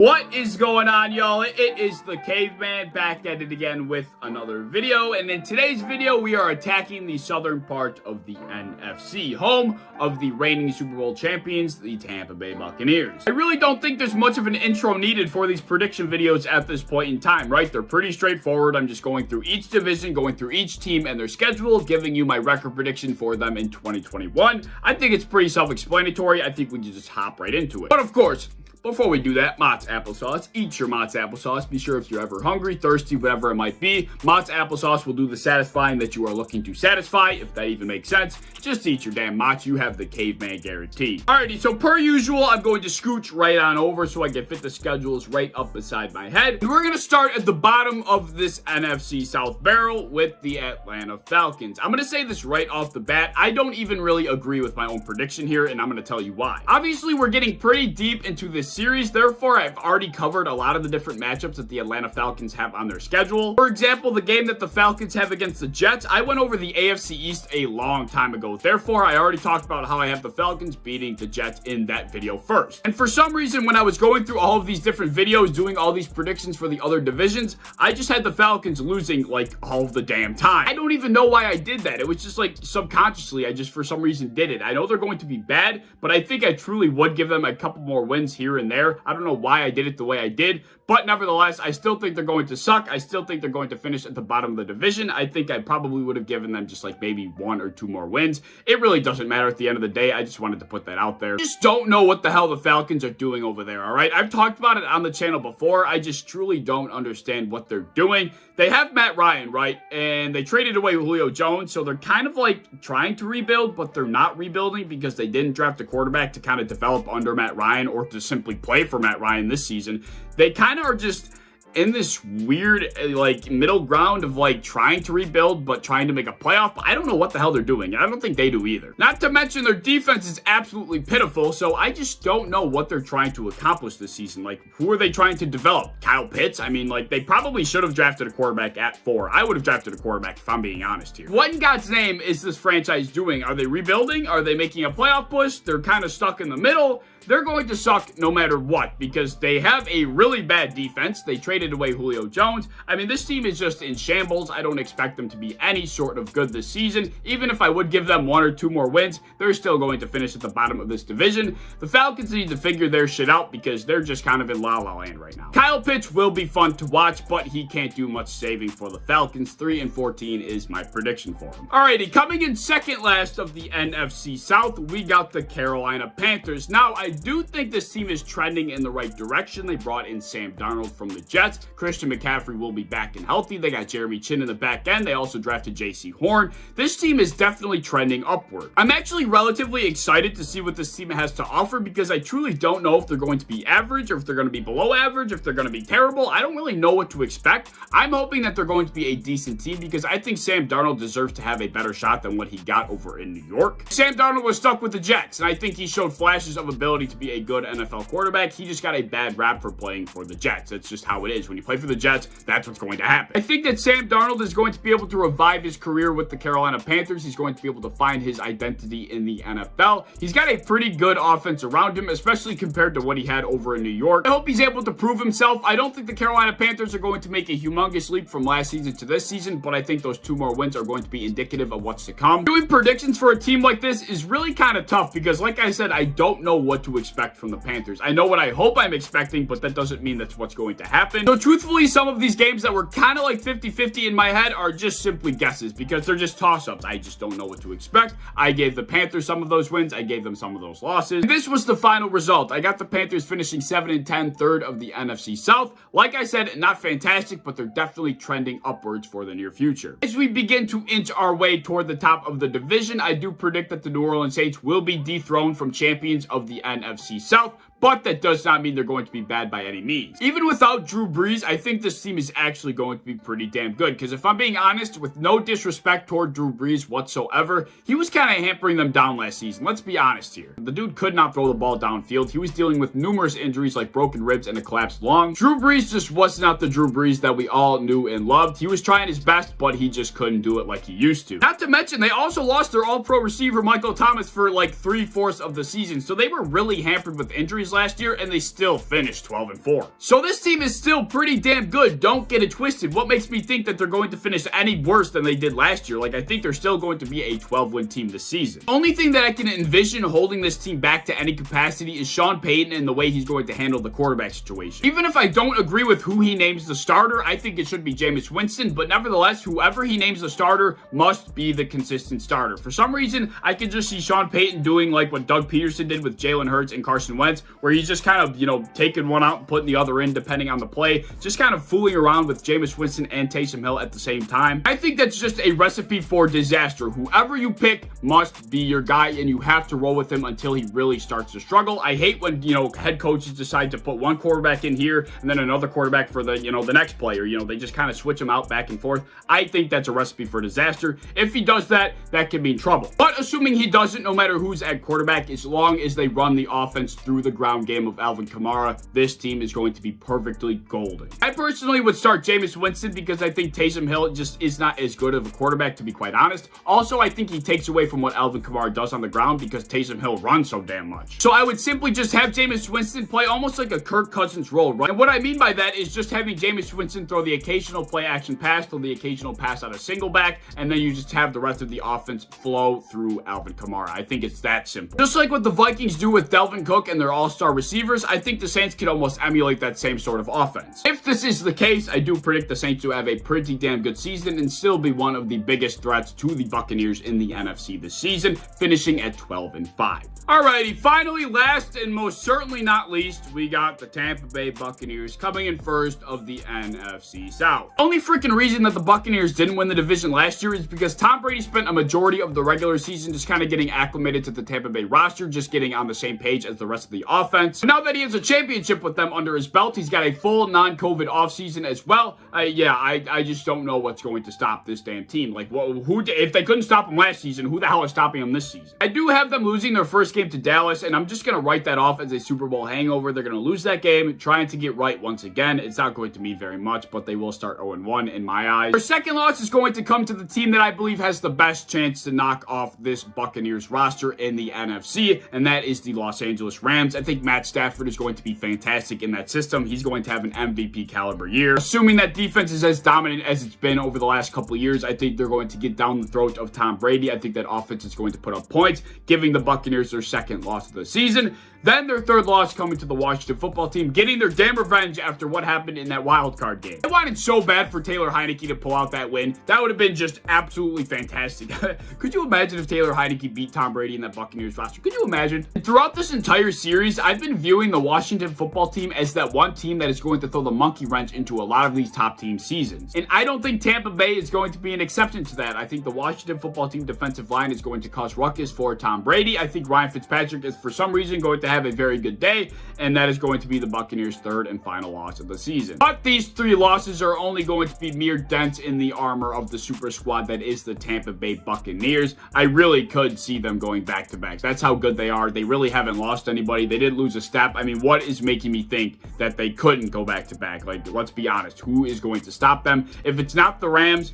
What is going on, y'all? It is the Caveman back at it again with another video, and in today's video we are attacking the southern part of the NFC, home of the reigning Super Bowl champions, the Tampa Bay Buccaneers. I really don't think there's much of an intro needed for these prediction videos at this point in time, right? They're pretty straightforward. I'm just going through each division, going through each team and their schedule, giving you my record prediction for them in 2021. I think it's pretty self-explanatory. I think we can just hop right into it. But of course, before we do that, Mott's applesauce. Eat your Mott's applesauce. Be sure if you're ever hungry, thirsty, whatever it might be, Mott's applesauce will do the satisfying that you are looking to satisfy, if that even makes sense. Just eat your damn Mott's. You have the Caveman guarantee. Alrighty, so per usual, I'm going to scooch right on over so I can fit the schedules right up beside my head. And we're going to start at the bottom of this NFC South barrel with the Atlanta Falcons. I'm going to say this right off the bat. I don't even really agree with my own prediction here, and I'm going to tell you why. Obviously, we're getting pretty deep into this series, therefore I've already covered a lot of the different matchups that the Atlanta Falcons have on their schedule. For example, the game that the Falcons have against the Jets, I went over the AFC East a long time ago. Therefore, I already talked about how I have the Falcons beating the Jets in that video first. And for some reason, when I was going through all of these different videos, doing all these predictions for the other divisions, I just had the Falcons losing like all of the damn time. I don't even know why I did that. It was just like subconsciously, I just for some reason did it. I know they're going to be bad, but I think I truly would give them a couple more wins here and there. I don't know why I did it the way I did, but nevertheless, I still think they're going to suck. I still think they're going to finish at the bottom of the division. I think I probably would have given them just like maybe 1 or 2 more wins. It really doesn't matter at the end of the day. I just wanted to put that out there. Just don't know what the hell the Falcons are doing over there, all right? I've talked about it on the channel before. I just truly don't understand what they're doing. They have Matt Ryan, right? And they traded away Julio Jones, so they're kind of like trying to rebuild, but they're not rebuilding because they didn't draft a quarterback to kind of develop under Matt Ryan or to simply play for Matt Ryan this season. They kind of are just in this weird like middle ground of like trying to rebuild but trying to make a playoff. But I don't know what the hell they're doing. I don't think they do either. Not to mention their defense is absolutely pitiful, so I just don't know what they're trying to accomplish this season. Like, who are they trying to develop? Kyle Pitts? I mean, like, they probably should have drafted a quarterback at 4. I would have drafted a quarterback if I'm being honest here. What in God's name is this franchise doing? Are they rebuilding? Are they making a playoff push? They're kind of stuck in the middle. They're going to suck no matter what because they have a really bad defense. They traded away Julio Jones. I mean, this team is just in shambles. I don't expect them to be any sort of good this season. Even if I would give them 1 or 2 more wins, they're still going to finish at the bottom of this division. The Falcons need to figure their shit out because they're just kind of in la-la land right now. Kyle Pitts will be fun to watch, but he can't do much saving for the Falcons. 3-14 is my prediction for him. Alrighty, coming in second last of the NFC South, we got the Carolina Panthers. Now, I do think this team is trending in the right direction. They brought in Sam Darnold from the Jets. Christian McCaffrey will be back and healthy. They got Jeremy Chin in the back end. They also drafted J.C. Horn. This team is definitely trending upward. I'm actually relatively excited to see what this team has to offer because I truly don't know if they're going to be average or if they're going to be below average, if they're going to be terrible. I don't really know what to expect. I'm hoping that they're going to be a decent team because I think Sam Darnold deserves to have a better shot than what he got over in New York. Sam Darnold was stuck with the Jets, and I think he showed flashes of ability to be a good NFL quarterback. He just got a bad rap for playing for the Jets. That's just how it is. When you play for the Jets, that's what's going to happen. I think that Sam Darnold is going to be able to revive his career with the Carolina Panthers. He's going to be able to find his identity in the NFL. He's got a pretty good offense around him, especially compared to what he had over in New York. I hope he's able to prove himself. I don't think the Carolina Panthers are going to make a humongous leap from last season to this season, but I think those 2 more wins are going to be indicative of what's to come. Doing predictions for a team like this is really kind of tough because, like I said, I don't know what to expect from the Panthers. I know what I hope I'm expecting, but that doesn't mean that's what's going to happen. So truthfully, some of these games that were kind of like 50-50 in my head are just simply guesses because they're just toss-ups. I just don't know what to expect. I gave the Panthers some of those wins. I gave them some of those losses. And this was the final result. I got the Panthers finishing 7-10, third of the NFC South. Like I said, not fantastic, but they're definitely trending upwards for the near future. As we begin to inch our way toward the top of the division, I do predict that the New Orleans Saints will be dethroned from champions of the NFC South. But that does not mean they're going to be bad by any means. Even without Drew Brees, I think this team is actually going to be pretty damn good. Because if I'm being honest, with no disrespect toward Drew Brees whatsoever, he was kind of hampering them down last season. Let's be honest here. The dude could not throw the ball downfield. He was dealing with numerous injuries like broken ribs and a collapsed lung. Drew Brees just was not the Drew Brees that we all knew and loved. He was trying his best, but he just couldn't do it like he used to. Not to mention, they also lost their all-pro receiver Michael Thomas for like 3/4 of the season. So they were really hampered with injuries Buccaneers last year, and they still finished 12-4. So this team is still pretty damn good. Don't get it twisted. What makes me think that they're going to finish any worse than they did last year? Like, I think they're still going to be a 12-win team this season. Only thing that I can envision holding this team back to any capacity is Sean Payton and the way he's going to handle the quarterback situation. Even if I don't agree with who he names the starter, I think it should be Jameis Winston, but nevertheless, whoever he names the starter must be the consistent starter. For some reason, I can just see Sean Payton doing like what Doug Peterson did with Jalen Hurts and Carson Wentz, where he's just kind of, taking one out and putting the other in depending on the play, just kind of fooling around with Jameis Winston and Taysom Hill at the same time. I think that's just a recipe for disaster. Whoever you pick must be your guy, and you have to roll with him until he really starts to struggle. I hate when, head coaches decide to put one quarterback in here and then another quarterback for the, the next player. They just kind of switch them out back and forth. I think that's a recipe for disaster. If he does that, that can be in trouble. But assuming he doesn't, no matter who's at quarterback, as long as they run the offense through the ground game of Alvin Kamara, this team is going to be perfectly golden. I personally would start Jameis Winston because I think Taysom Hill just is not as good of a quarterback, to be quite honest. Also, I think he takes away from what Alvin Kamara does on the ground because Taysom Hill runs so damn much. So I would simply just have Jameis Winston play almost like a Kirk Cousins role, right? And what I mean by that is just having Jameis Winston throw the occasional play action pass, throw the occasional pass out of single back, and then you just have the rest of the offense flow through Alvin Kamara. I think it's that simple. Just like what the Vikings do with Dalvin Cook and their all-star receivers, I think the Saints could almost emulate that same sort of offense. If this is the case, I do predict the Saints to have a pretty damn good season and still be one of the biggest threats to the Buccaneers in the NFC this season, finishing at 12-5. Alrighty, finally, last and most certainly not least, we got the Tampa Bay Buccaneers coming in first of the NFC South. Only freaking reason that the Buccaneers didn't win the division last year is because Tom Brady spent a majority of the regular season just kind of getting acclimated to the Tampa Bay roster, just getting on the same page as the rest of the offense. Now that he has a championship with them under his belt, he's got a full non-COVID offseason as well. I just don't know what's going to stop this damn team. Like, if they couldn't stop him last season, who the hell is stopping him this season? I do have them losing their first game to Dallas, and I'm just going to write that off as a Super Bowl hangover. They're going to lose that game, trying to get right once again. It's not going to mean very much, but they will start 0-1 in my eyes. Their second loss is going to come to the team that I believe has the best chance to knock off this Buccaneers roster in the NFC, and that is the Los Angeles Rams. I think Matt Stafford is going to be fantastic in that system. He's going to have an MVP caliber year. Assuming that defense is as dominant as it's been over the last couple of years, I think they're going to get down the throat of Tom Brady. I think that offense is going to put up points, giving the Buccaneers their second loss of the season. Then their third loss coming to the Washington football team, getting their damn revenge after what happened in that wild card game. I wanted so bad for Taylor Heineke to pull out that win. That would have been just absolutely fantastic. Could you imagine if Taylor Heineke beat Tom Brady in that Buccaneers roster? Could you imagine? And throughout this entire series, I've been viewing the Washington football team as that one team that is going to throw the monkey wrench into a lot of these top team seasons. And I don't think Tampa Bay is going to be an exception to that. I think the Washington football team defensive line is going to cause ruckus for Tom Brady. I think Ryan Fitzpatrick is for some reason going to have a very good day, and that is going to be the Buccaneers' third and final loss of the season. But these three losses are only going to be mere dents in the armor of the super squad that is the Tampa Bay Buccaneers. I really could see them going back-to-back. That's how good they are. They really haven't lost anybody. They didn't lose a step. I mean, what is making me think that they couldn't go back-to-back? Like, let's be honest. Who is going to stop them? If it's not the Rams,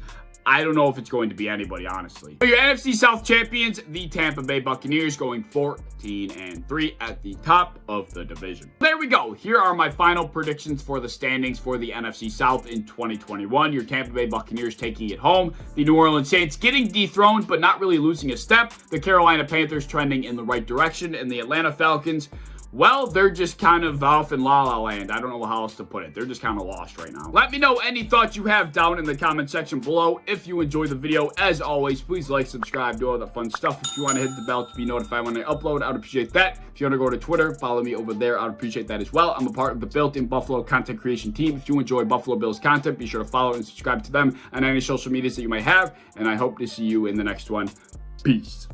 I don't know if it's going to be anybody, honestly. For your NFC South champions, the Tampa Bay Buccaneers, going 14-3 at the top of the division. There we go. Here are my final predictions for the standings for the NFC South in 2021. Your Tampa Bay Buccaneers taking it home. The New Orleans Saints getting dethroned, but not really losing a step. The Carolina Panthers trending in the right direction. And the Atlanta Falcons, well, they're just kind of off in La La Land. I don't know how else to put it. They're just kind of lost right now. Let me know any thoughts you have down in the comment section below. If you enjoyed the video, as always, please like, subscribe, do all the fun stuff. If you want to hit the bell to be notified when I upload, I would appreciate that. If you want to go to Twitter, follow me over there. I would appreciate that as well. I'm a part of the Built-in Buffalo content creation team. If you enjoy Buffalo Bills content, be sure to follow and subscribe to them on any social medias that you might have. And I hope to see you in the next one. Peace.